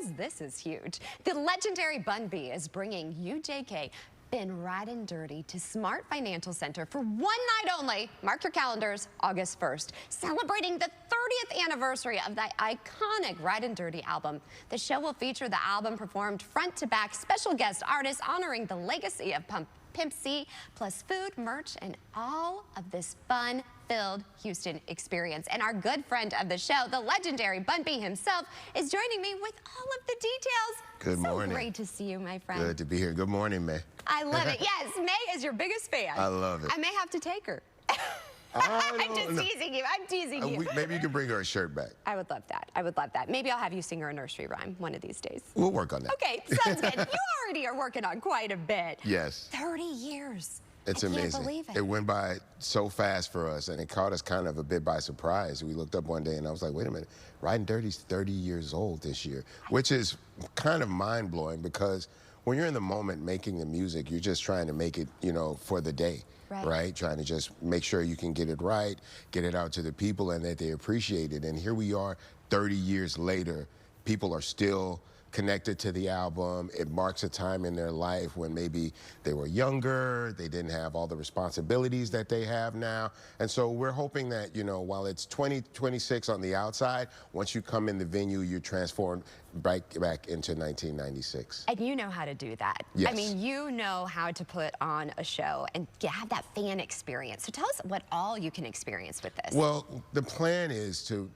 because this is huge. The legendary Bun B is bringing UJK Been Ridin' Dirty to Smart Financial Center for one night only. Mark your calendars, August 1st, celebrating the 30th anniversary of the iconic Ridin' Dirty album. The show will feature the album performed front to back, special guest artists honoring the legacy of Pimp C, plus food, merch, and all of this fun-filled Houston experience. And our good friend of the show, the legendary Bun B himself, is joining me with all of the details. Good morning. So great to see you, my friend. Good to be here. Good morning, May. I love it. Yes, May is your biggest fan. I love it. I may have to take her. I'm just teasing you. I'm teasing you. Maybe you can bring her a shirt back. I would love that. I would love that. Maybe I'll have you sing her a nursery rhyme one of these days. We'll work on that. Okay, sounds good. You already are working on quite a bit. Yes. 30 years. It's I amazing. Can't believe it. It went by so fast for us, and it caught us kind of a bit by surprise. We looked up one day, and I was like, wait a minute, Ridin' Dirty's 30 years old this year, which is kind of mind-blowing because when you're in the moment making the music, you're just trying to make it, you know, for the day, right? Trying to just make sure you can get it right, get it out to the people, and that they appreciate it. And here we are 30 years later, people are still connected to the album. It marks a time in their life when maybe they were younger, they didn't have all the responsibilities that they have now. And so we're hoping that, you know, while it's 2026 on the outside, once you come in the venue, you're transformed back into 1996. And you know how to do that. Yes. I mean, you know how to put on a show and have that fan experience. So tell us what all you can experience with this. Well, the plan is to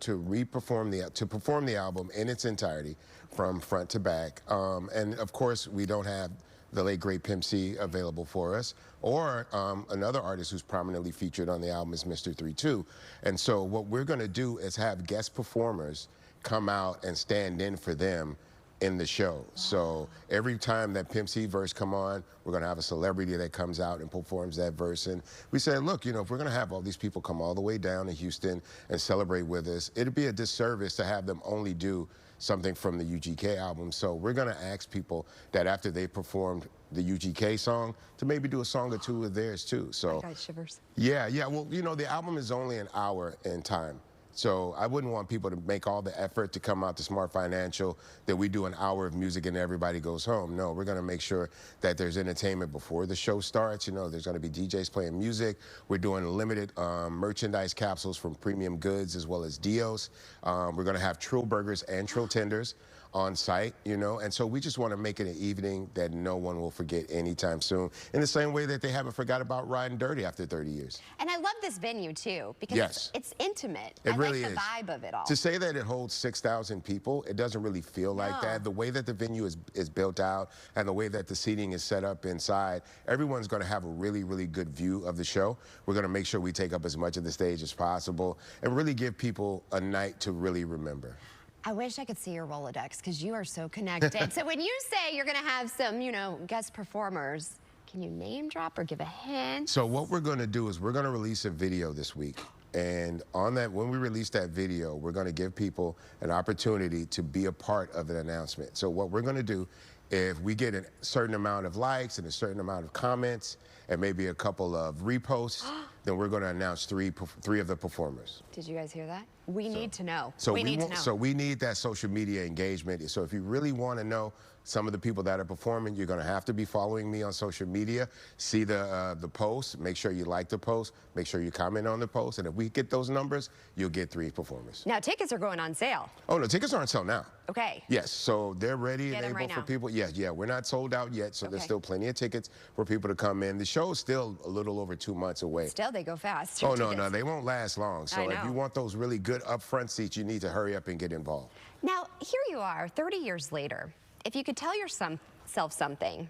perform the album in its entirety from front to back. And of course, we don't have the late great Pimp C available for us, or another artist who's prominently featured on the album is Mr. 3-2. And so what we're gonna do is have guest performers come out and stand in for them in the show. Wow. So every time that Pimp C verse come on, we're gonna have a celebrity that comes out and performs that verse. And we said, look, you know, if we're gonna have all these people come all the way down to Houston and celebrate with us, it'd be a disservice to have them only do something from the UGK album. So we're gonna ask people that after they performed the UGK song to maybe do a song or two of theirs too. So I got shivers. Yeah, well, you know, the album is only an hour in time. So I wouldn't want people to make all the effort to come out to Smart Financial, that we do an hour of music and everybody goes home. No, we're gonna make sure that there's entertainment before the show starts. You know, there's gonna be DJs playing music. We're doing limited merchandise capsules from Premium Goods as well as Dios. We're gonna have Trill Burgers and Trill Tenders on site, you know, and so we just want to make it an evening that no one will forget anytime soon, in the same way that they haven't forgot about Ridin' Dirty after 30 years. And I love this venue too, because it's intimate. It really is. I like the vibe of it all. To say that it holds 6,000 people, it doesn't really feel like that. The way that the venue is built out and the way that the seating is set up inside, everyone's going to have a really, really good view of the show. We're going to make sure we take up as much of the stage as possible and really give people a night to really remember. I wish I could see your Rolodex because you are so connected. So when you say you're going to have some, you know, guest performers, can you name drop or give a hint? So what we're going to do is we're going to release a video this week. And on that, when we release that video, we're going to give people an opportunity to be a part of an announcement. So what we're going to do, if we get a certain amount of likes and a certain amount of comments and maybe a couple of reposts, then we're going to announce three of the performers. Did you guys hear that? We need to know. So we need to know. So we need that social media engagement. So if you really want to know some of the people that are performing, you're going to have to be following me on social media. See the post. Make sure you like the post. Make sure you comment on the post. And if we get those numbers, you'll get 3 performers. Now tickets are going on sale. Oh no, tickets are on sale now. Okay. Yes, so they're ready and able for people. Yeah, we're not sold out yet, so there's still plenty of tickets for people to come in. The show is still a little over 2 months away. Still, they go fast. Oh no, they won't last long. So if you want those really good upfront seats, you need to hurry up and get involved. Now, here you are, 30 years later. If you could tell yourself something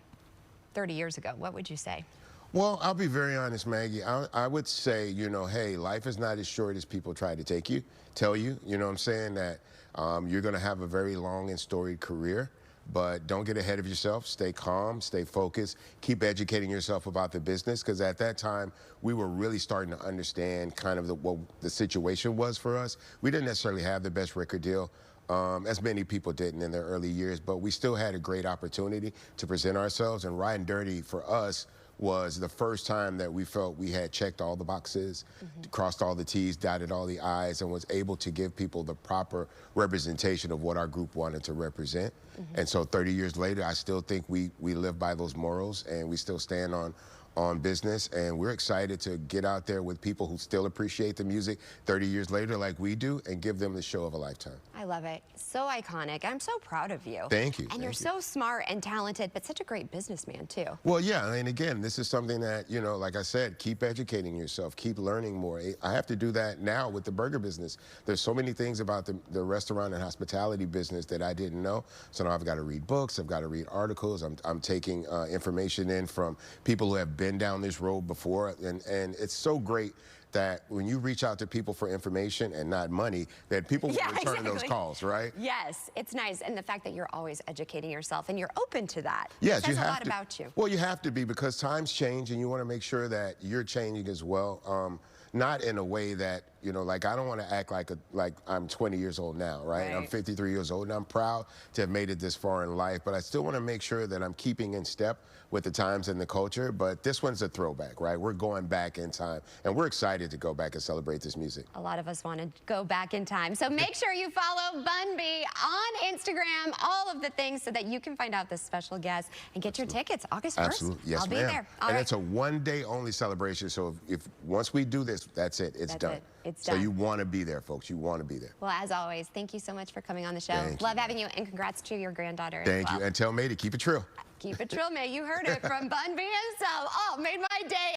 30 years ago, what would you say? Well, I'll be very honest, Maggie. I would say, you know, hey, life is not as short as people try to tell you. You know what I'm saying? That you're going to have a very long and storied career. But don't get ahead of yourself. Stay calm, stay focused, keep educating yourself about the business, because at that time, we were really starting to understand kind of what the situation was for us. We didn't necessarily have the best record deal, as many people didn't in their early years, but we still had a great opportunity to present ourselves, and Ridin' Dirty for us was the first time that we felt we had checked all the boxes, crossed all the T's, dotted all the I's, and was able to give people the proper representation of what our group wanted to represent. And so 30 years later, I still think we live by those morals, and we still stand on business, and we're excited to get out there with people who still appreciate the music 30 years later like we do, and give them the show of a lifetime. I love it. So iconic. I'm so proud of you. Thank you. And you're so smart and talented, but such a great businessman, too. Well, yeah, and again, this is something that, you know, like I said, keep educating yourself, keep learning more. I have to do that now with the burger business. There's so many things about the restaurant and hospitality business that I didn't know. So now I've got to read books, I've got to read articles, I'm taking information in from people who have been down this road before, and it's so great that when you reach out to people for information and not money, that people will return those calls, right? Yes, it's nice. And the fact that you're always educating yourself and you're open to that. Yes, says a lot about you. Well, you have to be, because times change and you want to make sure that you're changing as well. Not in a way that, you know, like I don't want to act like I'm 20 years old now, right? I'm 53 years old and I'm proud to have made it this far in life, but I still want to make sure that I'm keeping in step with the times and the culture. But this one's a throwback, right? We're going back in time, and we're excited to go back and celebrate this music. A lot of us want to go back in time. So make sure you follow Bun B on Instagram, all of the things, so that you can find out this special guest and get your tickets August 1st. Absolutely. Yes, I'll be there. And it's a one-day only celebration. So if once we do this, that's it. It's done. It's done. So you want to be there, folks. You want to be there. Well, as always, thank you so much for coming on the show. Thank Love you. having you, and congrats to your granddaughter Thank as well. you. And tell May to keep it trill. Keep it trill, May. You heard it from Bun B himself. Oh, made my day.